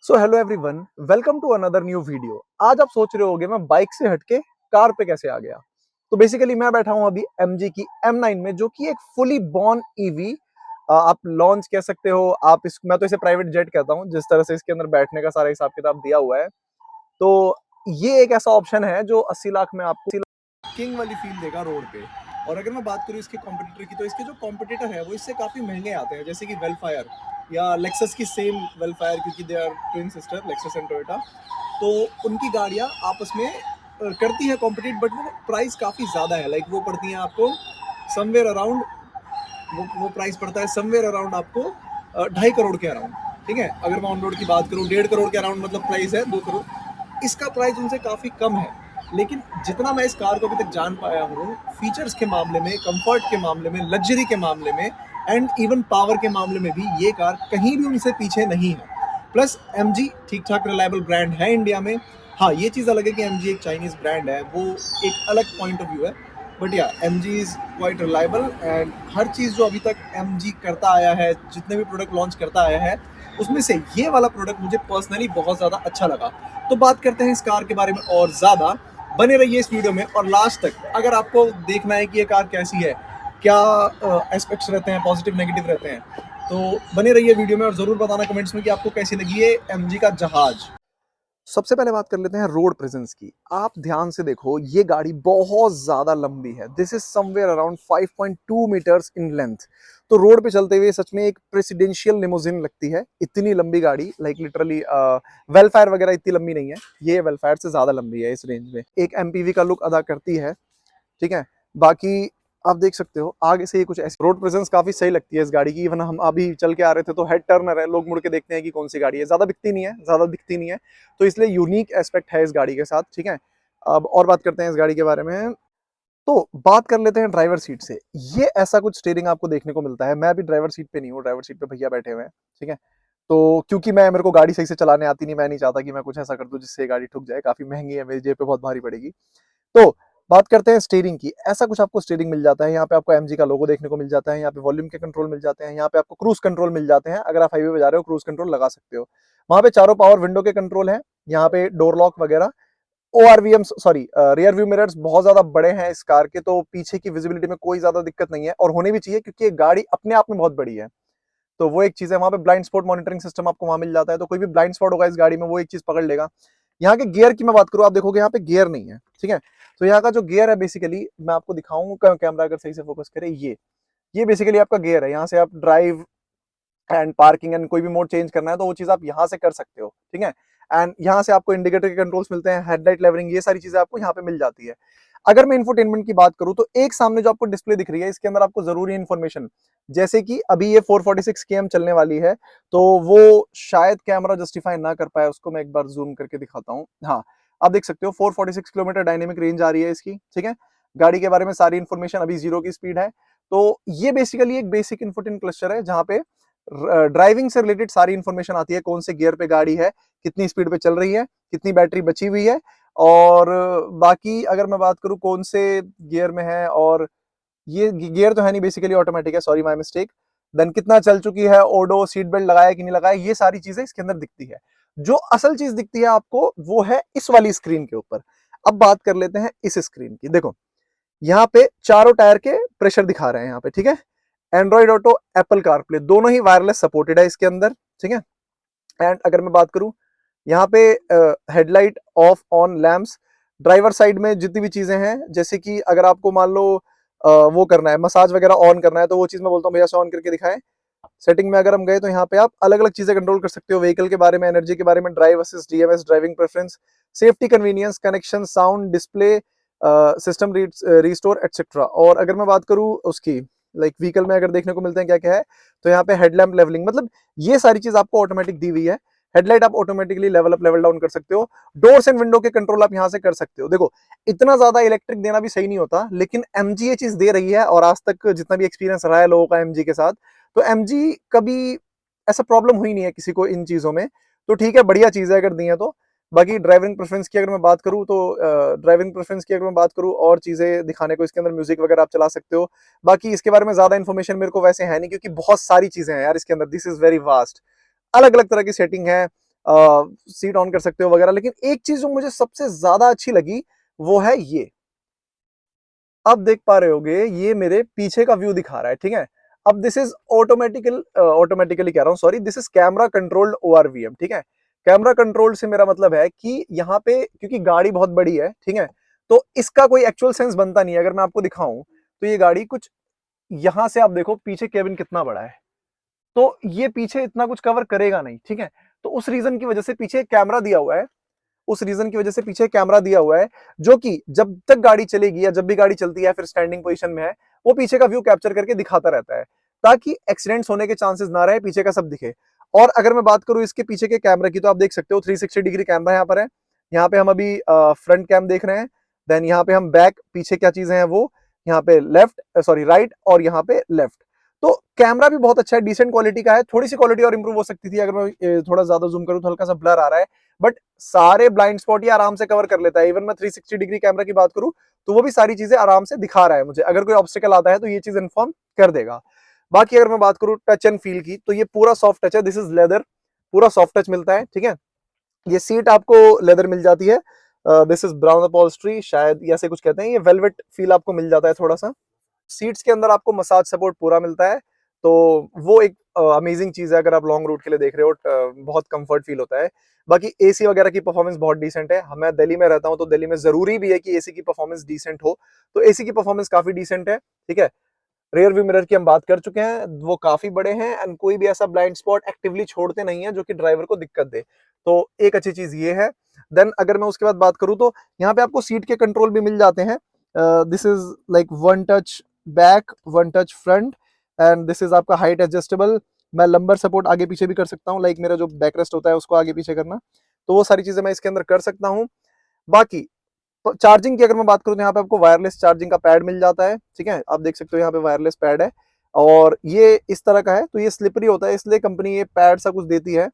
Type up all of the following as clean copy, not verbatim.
So hello everyone, welcome to another new video. आज आप सोच रहे होगे मैं बाइक से हटके कार पे कैसे आ गया। तो बेसिकली मैं बैठा हूं अभी MG की M9 में, जो कि एक फुली बॉर्न ईवी आप लॉन्च कह सकते हो। आप इस मैं तो इसे प्राइवेट जेट कहता हूं, जिस तरह से इसके अंदर बैठने का सारा हिसाब किताब दिया हुआ है। तो ये एक ऐसा ऑप्शन है जो 80 लाख में आपको किंग वाली फील देगा रोड पे। और अगर मैं बात करूँ इसके कॉम्पिटिटर की, तो इसके जो कॉम्पिटिटर है वो इससे काफ़ी महंगे आते हैं, जैसे कि वेलफायर या लेक्सस की सेम वेलफायर, क्योंकि they are twin sister Lexus and Toyota. तो उनकी गाड़ियाँ आपस में करती हैं कॉम्पिटिट, बट वो प्राइस काफ़ी ज़्यादा है। लाइक वो पड़ती हैं आपको समवेयर अराउंड, वो प्राइस पड़ता है समवेयर अराउंड आपको 2.5 करोड़ के अराउंड। ठीक है, अगर मैं ऑन रोड की बात करूँ 1.5 करोड़ के अराउंड मतलब प्राइस है 2 करोड़। इसका प्राइस उनसे काफ़ी कम है, लेकिन जितना मैं इस कार को अभी तक जान पाया हूँ, फीचर्स के मामले में, कंफर्ट के मामले में, लग्जरी के मामले में एंड इवन पावर के मामले में भी ये कार कहीं भी उनसे पीछे नहीं है। प्लस MG ठीक ठाक रिलायबल ब्रांड है इंडिया में। हाँ, ये चीज़ अलग है कि MG एक चाइनीज़ ब्रांड है, वो एक अलग पॉइंट ऑफ व्यू है। बट या MG is quite reliable and हर चीज़ जो अभी तक MG करता आया है, जितने भी प्रोडक्ट लॉन्च करता आया है, उसमें से ये वाला प्रोडक्ट मुझे पर्सनली बहुत ज़्यादा अच्छा लगा। तो बात करते हैं इस कार के बारे में और ज़्यादा। बने रहिए इस वीडियो में और लास्ट तक। अगर आपको देखना है कि ये कार कैसी है, क्या एस्पेक्ट्स रहते हैं, पॉजिटिव नेगेटिव रहते हैं, तो बने रहिए वीडियो में और ज़रूर बताना कमेंट्स में कि आपको कैसी लगी ये MG का जहाज। सबसे पहले बात कर लेते हैं रोड प्रेजेंस की। आप ध्यान से देखो, ये गाड़ी बहुत ज्यादा लंबी है। This is somewhere around 5.2 metres in length. तो रोड पे चलते हुए सच में एक प्रेसिडेंशियल लिमोजिन लगती है, इतनी लंबी गाड़ी। लाइक लिटरली वेलफायर वगैरह इतनी लंबी नहीं है, ये वेलफायर से ज्यादा लंबी है इस रेंज में। एक MPV का लुक अदा करती है। ठीक है, बाकी आप देख सकते हो आगे से ये कुछ ऐसी रोड प्रेजेंस काफी सही लगती है इस गाड़ी की। इवन हम अभी चल के आ रहे थे तो हेड टर्नर है, लोग मुड़ के देखते हैं कि कौन सी गाड़ी है। ज्यादा दिखती नहीं है, ज्यादा दिखती नहीं है, तो इसलिए यूनिक एस्पेक्ट है इस गाड़ी के साथ। ठीक है, अब और बात करते हैं इस गाड़ी के बारे में। तो बात कर लेते हैं ड्राइवर सीट से। ये ऐसा कुछ स्टीयरिंग आपको देखने को मिलता है। मैं अभी ड्राइवर सीट पे नहीं हूँ, ड्राइवर सीट पे भैया बैठे हुए हैं। ठीक है, तो क्योंकि मेरे को गाड़ी सही से चलाने आती नहीं, मैं नहीं चाहता कि मैं कुछ ऐसा कर दूं जिससे गाड़ी ठुक जाए। काफी महंगी है, मेरी जेब पे बहुत भारी पड़ेगी। तो बात करते हैं स्टीयरिंग की। ऐसा कुछ आपको स्टीयरिंग मिल जाता है। यहाँ पे आपको MG का लोगो देखने को मिल जाता है, यहाँ पे वॉल्यूम के कंट्रोल मिल जाते हैं, यहाँ पे आपको क्रूज कंट्रोल मिल जाते हैं। अगर आप हाईवे पे जा रहे हो क्रूज कंट्रोल लगा सकते हो। वहां पे चारों पावर विंडो के कंट्रोल है, यहाँ पे डोर लॉक वगैरह। ORVM sorry rear view mirrors बहुत ज्यादा बड़े हैं इस कार के, तो पीछे की विजिबिलिटी में कोई ज्यादा दिक्कत नहीं है, और होने भी चाहिए क्योंकि ये गाड़ी अपने आप में बहुत बड़ी है। तो वो एक चीज है। वहां पे ब्लाइंड स्पॉट मॉनिटरिंग सिस्टम आपको वहां मिल जाता है, तो कोई भी ब्लाइंड स्पॉट होगा इस गाड़ी में वो एक चीज पकड़ लेगा। यहाँ के गियर की मैं बात करूँ, आप देखोगे यहाँ पे गियर नहीं है। ठीक है, तो यहाँ का जो गियर है बेसिकली, मैं आपको दिखाऊंगा कैमरा अगर सही से फोकस करे। ये बेसिकली आपका गियर है। यहाँ से आप ड्राइव एंड पार्किंग एंड कोई भी मोड चेंज करना है तो वो चीज आप यहाँ से कर सकते हो। ठीक है, एंड यहाँ से आपको इंडिकेटर के कंट्रोल्स मिलते हैं, हेडलाइट लेवलिंग, ये सारी चीजें आपको यहाँ पे मिल जाती है। अगर मैं इंफोटेनमेंट की बात करूं, तो एक सामने जो आपको डिस्प्ले दिख रही है, इसके अंदर आपको जरूरी इंफॉर्मेशन, जैसे कि अभी ये 446 km चलने वाली है, तो वो शायद कैमरा जस्टिफाई ना कर पाया उसको। मैं एक बार जूम करके दिखाता हूँ। हाँ, आप देख सकते हो 446 किलोमीटर डायनेमिक रेंज आ रही है इसकी। ठीक है, गाड़ी के बारे में सारी इंफॉर्मेशन, अभी 0 की स्पीड है। तो ये बेसिकली एक बेसिक इंफोटेन क्लस्टर है, जहां पे ड्राइविंग से रिलेटेड सारी इंफॉर्मेशन आती है। कौन से गियर पे गाड़ी है, कितनी स्पीड पे चल रही है, कितनी बैटरी बची हुई है, और बाकी अगर मैं बात करूं कौन से गियर में है, और ये गियर तो है नहीं, बेसिकली ऑटोमेटिक है, सॉरी माय मिस्टेक। देन कितना चल चुकी है, ओडो सीट बेल्ट लगाया कि नहीं लगाया, ये सारी चीजें इसके अंदर दिखती है। जो असल चीज दिखती है आपको वो है इस वाली स्क्रीन के ऊपर। अब बात कर लेते हैं इस स्क्रीन की। देखो, यहाँ पे चारों टायर के प्रेशर दिखा रहे हैं यहाँ पे। ठीक है, एंड्रॉइड ऑटो, एप्पल कारप्ले दोनों ही वायरलेस सपोर्टेड है इसके अंदर। ठीक है, एंड अगर मैं बात करूं यहाँ पे headlight, of, on, lamps, driver side में जितनी भी चीजें हैं, जैसे कि अगर आपको मान लो वो करना है, मसाज वगैरह ऑन करना है, तो वो चीज मैं बोलता हूँ भैया से ऑन करके दिखाएं। सेटिंग में अगर हम गए तो यहाँ पे आप अलग अलग चीजें कंट्रोल कर सकते हो, व्हीकल के बारे में, एनर्जी के बारे में, drive assist, DMS, driving preference, safety, convenience, connection, sound, display, system restore etcetera. और अगर मैं बात करूँ उसकी लाइक व्हीकल में अगर देखने को मिलते हैं क्या क्या है, तो यहाँ पे हेडलैम्प लेवलिंग, मतलब ये सारी चीज आपको ऑटोमेटिक दी हुई है। हेडलाइट आप automatically level up level down कर सकते हो। डोर्स एंड विंडो के कंट्रोल आप यहाँ से कर सकते हो। देखो, इतना ज्यादा इलेक्ट्रिक देना भी सही नहीं होता, लेकिन MG ये चीज दे रही है, और आज तक जितना भी एक्सपीरियंस रहा है लोगों का MG के साथ, तो MG कभी ऐसा प्रॉब्लम हुई नहीं है किसी को इन चीजों में। तो ठीक है, बढ़िया चीज है अगर दी है तो। बाकी ड्राइविंग प्रेफरेंस की अगर मैं बात करूं, तो ड्राइविंग प्रेफरेंस की अगर मैं बात करूं, और चीजें दिखाने को, इसके अंदर म्यूजिक वगैरह आप चला सकते हो। बाकी इसके बारे में ज्यादा इन्फॉर्मेशन मेरे को वैसे है नहीं, क्योंकि बहुत सारी चीजें हैं यार इसके अंदर। दिस इज वेरी वास्ट, अलग अलग तरह की सेटिंग है। सीट ऑन कर सकते हो वगैरह। लेकिन एक चीज जो मुझे सबसे ज्यादा अच्छी लगी वो है ये, अब देख पा रहे होगे ये मेरे पीछे का व्यू दिखा रहा है, ठीक है। अब दिस इज ऑटोमेटिकली कह रहा हूं, sorry, this is camera controlled ORVM, ठीक है। कैमरा कंट्रोल्ड से मेरा मतलब है कि यहाँ पे क्योंकि गाड़ी बहुत बड़ी है, ठीक है, तो इसका कोई एक्चुअल सेंस बनता नहीं है। अगर मैं आपको दिखाऊं तो ये गाड़ी कुछ, यहां से आप देखो पीछे केबिन कितना बड़ा है, तो ये पीछे इतना कुछ कवर करेगा नहीं, ठीक है। तो उस रीजन की वजह से पीछे कैमरा दिया हुआ है, उस रीजन की वजह से पीछे कैमरा दिया हुआ है, जो कि जब तक गाड़ी चलेगी या जब भी गाड़ी चलती है फिर स्टैंडिंग पोजीशन में है, वो पीछे का व्यू कैप्चर करके दिखाता रहता है, ताकि एक्सीडेंट्स होने के चांसेस ना रहे, पीछे का सब दिखे। और अगर मैं बात करूं इसके पीछे के कैमरे की, तो आप देख सकते हो 360 डिग्री कैमरा यहाँ पर है। यहाँ पे हम अभी फ्रंट कैम देख रहे हैं, देन यहाँ पे हम बैक, पीछे क्या चीजें हैं वो, यहाँ पे लेफ्ट, सॉरी राइट, और यहाँ पे लेफ्ट। तो कैमरा भी बहुत अच्छा है, डिसेंट क्वालिटी का है। थोड़ी सी क्वालिटी और इंप्रूव हो सकती थी, अगर मैं थोड़ा ज्यादा जूम करूं तो हल्का सा ब्लर आ रहा है, बट सारे ब्लाइंड स्पॉट ये आराम से कवर कर लेता है। इवन मैं 360 डिग्री कैमरा की बात करूं तो वो भी सारी चीजें आराम से दिखा रहा है मुझे। अगर कोई ऑब्स्टिकल आता है तो ये चीज इन्फॉर्म कर देगा। बाकी अगर मैं बात करूं टच एंड फील की, तो ये पूरा सॉफ्ट टच है, दिस इज लेदर, पूरा सॉफ्ट टच मिलता है, ठीक है। ये सीट आपको लेदर मिल जाती है, दिस इज ब्राउन अपॉल्स्ट्री, शायद ऐसे कुछ कहते हैं। ये वेलवेट फील आपको मिल जाता है थोड़ा सा। सीट्स के अंदर आपको मसाज सपोर्ट पूरा मिलता है, तो वो एक अमेजिंग चीज है। अगर आप लॉन्ग रूट के लिए देख रहे हो, बहुत कंफर्ट फील होता है। बाकी एसी वगैरह की परफॉर्मेंस बहुत डिसेंट है। मैं दिल्ली में रहता हूं, तो दिल्ली में जरूरी भी है कि एसी की परफॉर्मेंस डिसेंट हो, तो एसी की परफॉर्मेंस काफी डिसेंट है, ठीक है। रेयर व्यू मिरर की हम बात कर चुके हैं, वो काफी बड़े हैं, एंड कोई भी ऐसा ब्लाइंड स्पॉट एक्टिवली छोड़ते नहीं है जो कि ड्राइवर को दिक्कत दे, तो एक अच्छी चीज ये है। देन अगर मैं उसके बाद बात करूं तो यहाँ पे आपको सीट के कंट्रोल भी मिल जाते हैं। This is like one touch back, one touch front, and this is आपका हाइट एडजस्टेबल। मैं लंबर सपोर्ट आगे पीछे भी कर सकता हूँ, लाइक मेरा जो बैक रेस्ट होता है उसको आगे पीछे करना, तो वो सारी चीजें मैं इसके अंदर कर सकता हूँ। बाकी चार्जिंग की अगर मैं बात करूं तो यहाँ पे आपको वायरलेस चार्जिंग का पैड मिल जाता है, ठीक है। आप देख सकते हो यहाँ पे वायरलेस पैड है, और ये इस तरह का है, तो ये स्लिपरी होता है, इसलिए कंपनी ये पैड सा कुछ देती है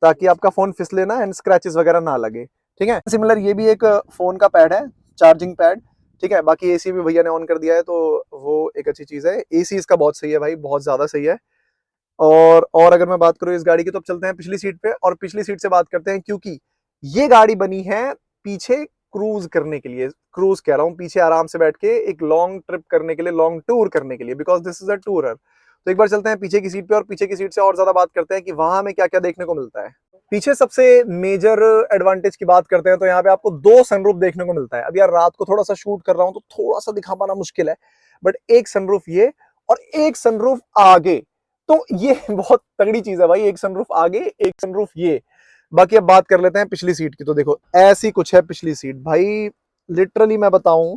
ताकि आपका फोन फिसले ना एंड स्क्रैचेस वगैरह ना लगे, ठीक है। सिमिलर ये भी एक फोन का पैड है, चार्जिंग पैड, ठीक है। बाकी एसी भी भैया ने ऑन कर दिया है, तो वो एक अच्छी चीज है। एसी इसका बहुत सही है भाई, बहुत ज्यादा सही है। और अगर मैं बात करूं इस गाड़ी की, तो अब चलते हैं पिछली सीट पे, और पिछली सीट से बात करते हैं, क्योंकि ये गाड़ी बनी है पीछे क्रूज करने के लिए, क्रूज कह रहा हूं, पीछे आराम से बैठ के एक लॉन्ग ट्रिप करने के लिए, लॉन्ग टूर करने के लिए, because this is a tourer. तो एक बार चलते हैं पीछे की सीट पे, और पीछे की सीट से और ज्यादा बात करते हैं कि वहां हमें क्या क्या देखने को मिलता है। पीछे सबसे मेजर एडवांटेज की बात करते हैं, तो यहाँ पे आपको दो सनरूफ देखने को मिलता है। अब यार रात को थोड़ा सा शूट कर रहा हूं तो थोड़ा सा दिखा पाना मुश्किल है, बट एक सनरूफ ये, और एक सनरूफ आगे, तो ये बहुत तगड़ी चीज है भाई, एक सनरूफ आगे, एक सनरूफ ये। बाकी अब बात कर लेते हैं पिछली सीट की, तो देखो ऐसी कुछ है पिछली सीट भाई, लिटरली मैं बताऊं,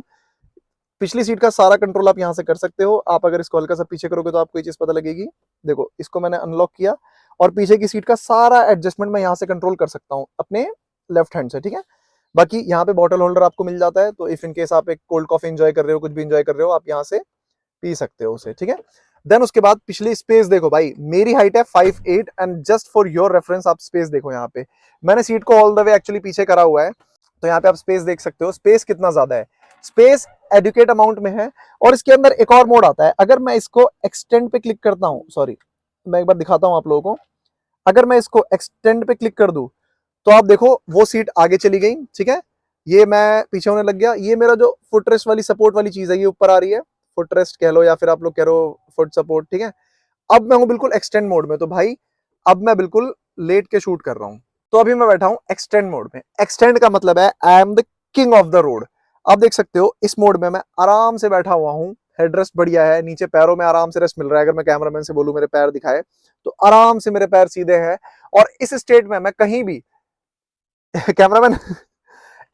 पिछली सीट का सारा कंट्रोल आप यहां से कर सकते हो। आप अगर इसको हल्का सा पीछे करोगे तो आपको ये चीज पता लगेगी। देखो इसको मैंने अनलॉक किया, और पीछे की सीट का सारा एडजस्टमेंट मैं यहां से कंट्रोल कर सकता हूं अपने लेफ्ट हैंड से, ठीक है। बाकी यहाँ पे बॉटल होल्डर आपको मिल जाता है, तो इफ इन केस आप एक कोल्ड कॉफी एंजॉय कर रहे हो, कुछ भी एंजॉय कर रहे हो, आप यहाँ से पी सकते हो उसे, ठीक है। देन उसके बाद पिछली स्पेस देखो भाई, मेरी हाइट है 5'8", and just for your reference आप स्पेस देखो, यहाँ पे मैंने सीट को ऑल द वे एक्चुअली पीछे करा हुआ है, तो यहाँ पे आप स्पेस देख सकते हो, स्पेस कितना ज्यादा है, स्पेस एडुकेट अमाउंट में है। और इसके अंदर एक और मोड आता है, अगर मैं इसको एक्सटेंड पे क्लिक करता हूँ, सॉरी मैं एक बार दिखाता हूँ आप लोगों को, अगर मैं इसको एक्सटेंड पे क्लिक कर दूं, तो आप देखो वो सीट आगे चली गई, ठीक है। ये मैं पीछे होने लग गया, ये मेरा जो फुटरेस्ट वाली सपोर्ट वाली चीज है ये ऊपर आ रही है, फुटरेस्ट कह लो या फिर आप लोग कह लो फुट सपोर्ट, ठीक है। अब मैं हूं बिल्कुल एक्सटेंड मोड में, तो भाई अब मैं बिल्कुल लेट के शूट कर रहा हूं, तो अभी मैं बैठा हूं एक्सटेंड मोड में। एक्सटेंड का मतलब है I am the king of the road. आप देख सकते हो इस मोड में मैं आराम से बैठा हुआ हूं, हेडरेस्ट बढ़िया है, नीचे पैरों में आराम से रेस्ट मिल रहा है। अगर मैं कैमरामैन से बोलूं मेरे पैर दिखाए, तो आराम से मेरे पैर सीधे हैं, और इस स्टेट में मैं कहीं भी कैमरामैन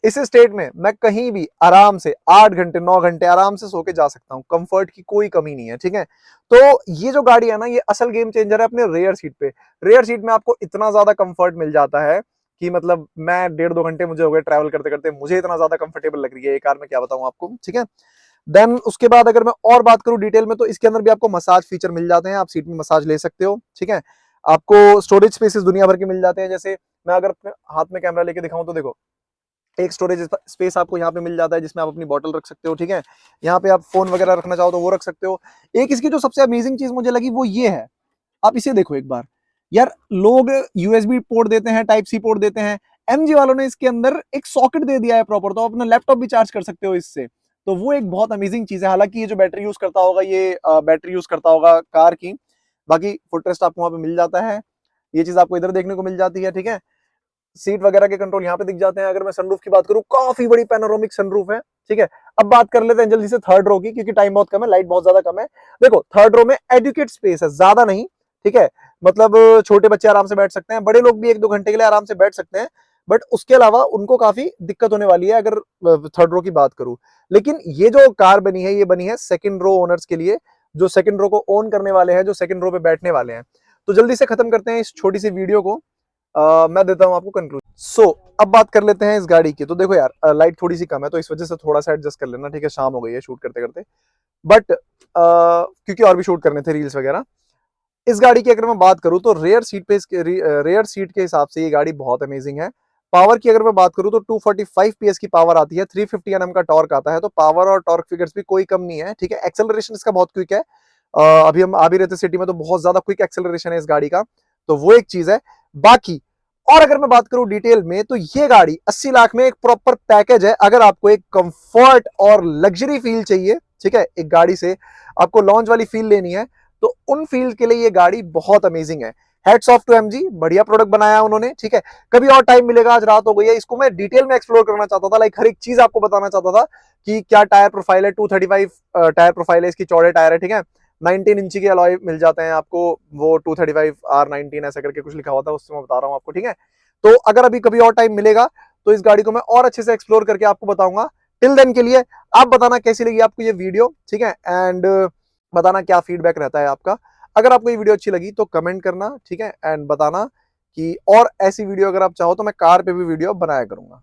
इस स्टेट में मैं कहीं भी आराम से 8 घंटे 9 घंटे आराम से सो के जा सकता हूं, कंफर्ट की कोई कमी नहीं है, ठीक है। तो ये जो गाड़ी है ना, ये असल गेम चेंजर है अपने रेयर सीट पे। रेयर सीट में आपको इतना ज्यादा कंफर्ट मिल जाता है कि मतलब मैं 1.5-2 घंटे मुझे हो गए ट्रैवल करते करते, मुझे इतना ज्यादा कंफर्टेबल लग रही है ये कार में, क्या बताऊं आपको, ठीक है। देन उसके बाद अगर मैं और बात करूं डिटेल में, तो इसके अंदर भी आपको मसाज फीचर मिल जाते हैं, आप सीट में मसाज ले सकते हो, ठीक है। आपको स्टोरेज स्पेसेस दुनिया भर के मिल जाते हैं, जैसे मैं अगर अपने हाथ में कैमरा लेके दिखाऊं तो देखो एक स्टोरेज स्पेस आपको यहाँ पे मिल जाता है, जिसमें आप अपनी बॉटल रख सकते हो, ठीक है। यहाँ पे आप फोन वगैरह रखना चाहो तो वो रख सकते हो। एक इसकी जो सबसे अमेजिंग चीज मुझे लगी वो ये है, आप इसे देखो एक बार, यार लोग यूएसबी पोर्ट देते हैं, टाइप सी पोर्ट देते हैं, एमजी वालों ने इसके अंदर एक सॉकेट दे दिया है प्रॉपर, तो आप अपना लैपटॉप भी चार्ज कर सकते हो इससे। तो वो एक बहुत अमेजिंग चीज है। हालांकि ये जो बैटरी यूज करता होगा, ये बैटरी यूज करता होगा कार की। बाकी फुटरेस्ट आपको वहां पे मिल जाता है, ये चीज आपको इधर देखने को मिल जाती है, ठीक है। सीट वगैरह के कंट्रोल यहाँ पे दिख जाते हैं। अगर मैं सनरूफ की बात करूँ, काफी बड़ी पैनोरामिक सनरूफ है, ठीक है। अब बात कर लेते हैं जल्दी से थर्ड रो की, क्योंकि टाइम बहुत कम है, लाइट बहुत ज्यादा कम है। देखो थर्ड रो में एडुकेट स्पेस है, ज्यादा नहीं, ठीक है। मतलब छोटे बच्चे आराम से बैठ सकते हैं, बड़े लोग भी 1-2 घंटे के लिए आराम से बैठ सकते हैं, बट उसके अलावा उनको काफी दिक्कत होने वाली है अगर थर्ड रो की बात करूं। लेकिन ये जो कार बनी है, ये बनी है सेकंड रो ओनर्स के लिए, जो सेकंड रो को ओन करने वाले हैं, जो सेकंड रो पे बैठने वाले हैं। तो जल्दी से खत्म करते हैं इस छोटी सी वीडियो को। मैं देता हूं आपको कंक्लूजन। अब बात कर लेते हैं इस गाड़ी की। तो देखो यार, लाइट थोड़ी सी कम है, तो इस वजह से थोड़ा सा एडजस्ट कर लेना, ठीक है। शाम हो गई है शूट करते करते, बट क्योंकि और भी शूट करने थे रील्स वगैरह। इस गाड़ी की अगर मैं बात करूं तो रेयर सीट के हिसाब से ये गाड़ी बहुत अमेजिंग है। पावर की अगर मैं बात करूं तो 245 पीएस की पावर आती है, 350 एनएम का टॉर्क आता है। तो पावर और टॉर्क फिगर्स भी कोई कम नहीं है, ठीक है। एक्सेलरेशन इसका बहुत क्विक है। अभी हम आ भी रहते सिटी में, तो बहुत ज्यादा क्विक एक्सेलरेशन है इस गाड़ी का, तो वो एक चीज है। बाकी और अगर मैं बात करूं डिटेल में, तो ये गाड़ी 80 लाख में एक प्रॉपर पैकेज है। अगर आपको एक कंफर्ट और लग्जरी फील चाहिए, ठीक है, एक गाड़ी से आपको लॉन्च वाली फील लेनी है, तो उन फील के लिए ये गाड़ी बहुत अमेजिंग है। हेड्स ऑफ टू एमजी, बढ़िया प्रोडक्ट बनाया उन्होंने, ठीक है। कभी और टाइम मिलेगा, आज रात हो गई है, इसको मैं डिटेल में एक्सप्लोर करना चाहता था, लाइक हर एक चीज आपको बताना चाहता था कि क्या टायर प्रोफाइल है। 235 टायर प्रोफाइल है इसकी, चौड़े टायर है, ठीक है। 19 इंची के अलॉय मिल जाते हैं आपको, वो 235 R19 ऐसा करके कुछ लिखा हुआ था, उससे मैं बता रहा हूँ आपको, ठीक है। तो अगर अभी कभी और टाइम मिलेगा तो इस गाड़ी को मैं और अच्छे से एक्सप्लोर करके आपको बताऊंगा। टिल देन के लिए आप बताना कैसी लगी आपको ये वीडियो, ठीक है। एंड बताना क्या फीडबैक रहता है आपका। अगर आपको ये वीडियो अच्छी लगी तो कमेंट करना, ठीक है, एंड बताना कि और ऐसी वीडियो अगर आप चाहो तो मैं कार पे भी वीडियो बनाया करूंगा।